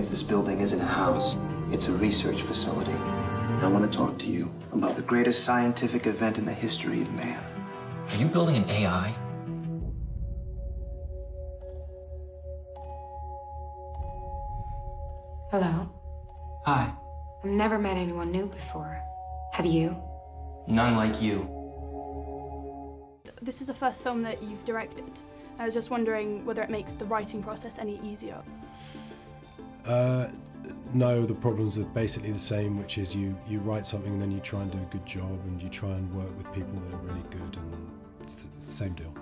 is this building isn't a house, it's a research facility. I want to talk to you about the greatest scientific event in the history of man. Are you building an AI? Hello. Hi. I've never met anyone new before. Have you? None like you. This is the first film that you've directed. I was just wondering whether it makes the writing process any easier. No, the problems are basically the same, which is you write something and then you try and do a good job and you try and work with people that are really good, and it's the same deal.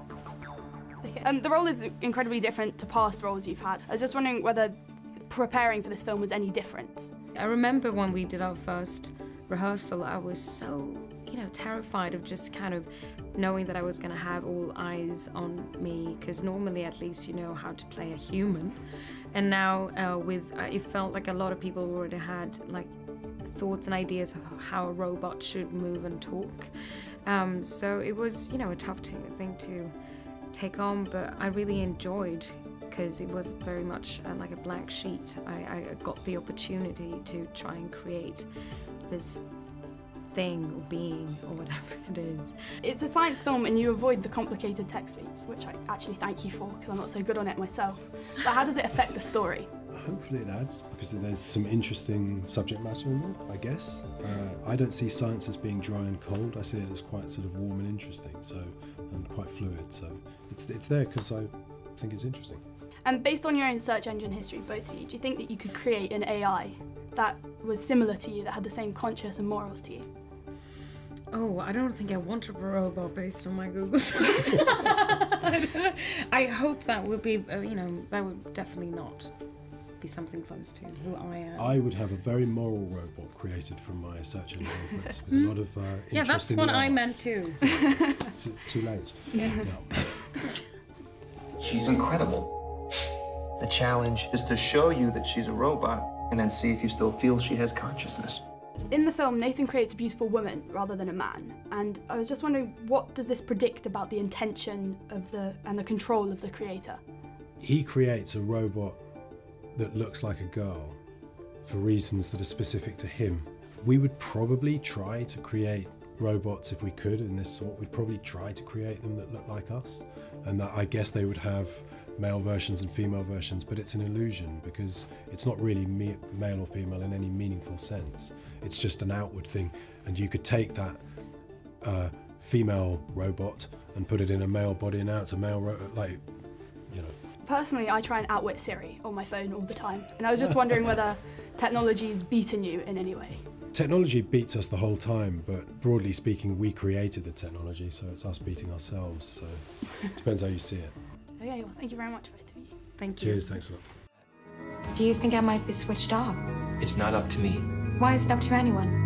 Okay. And the role is incredibly different to past roles you've had. I was just wondering whether preparing for this film was any different. I remember when we did our first rehearsal, I was so, terrified of just kind of knowing that I was going to have all eyes on me, because normally at least you know how to play a human. And now it felt like a lot of people already had like thoughts and ideas of how a robot should move and talk. So it was, a tough thing to take on, but I really enjoyed, because it was very much like a blank sheet. I got the opportunity to try and create this thing or being or whatever it is. It's a science film and you avoid the complicated text speech, which I actually thank you for, because I'm not so good on it myself. But how does it affect the story? Hopefully it adds, because there's some interesting subject matter in there, I guess. I don't see science as being dry and cold. I see it as quite sort of warm and interesting, and quite fluid. So it's there because I think it's interesting. And based on your own search engine history, both of you, do you think that you could create an AI that was similar to you, that had the same conscience and morals to you? Oh, I don't think I want a robot based on my Google search. I hope that would be, that would definitely not be something close to who I am. I would have a very moral robot created from my search engine inputs with a lot of interest yeah, that's in what the I arts. meant too. It's too late. Yeah. She's incredible. The challenge is to show you that she's a robot and then see if you still feel she has consciousness. In the film, Nathan creates a beautiful woman rather than a man, and I was just wondering, what does this predict about the intention of and the control of the creator? He creates a robot that looks like a girl for reasons that are specific to him. We would probably try to create robots if we could in this sort. We'd probably try to create them that look like us, and that I guess they would have male versions and female versions, but it's an illusion because it's not really male or female in any meaningful sense. It's just an outward thing, and you could take that female robot and put it in a male body, and now it's a male robot, Personally, I try and outwit Siri on my phone all the time, and I was just wondering whether technology's beaten you in any way. Technology beats us the whole time, but broadly speaking, we created the technology, so it's us beating ourselves, so it depends how you see it. Okay, well, thank you very much, both of you. Thank you. Cheers, thanks a lot. Do you think I might be switched off? It's not up to me. Why is it up to anyone?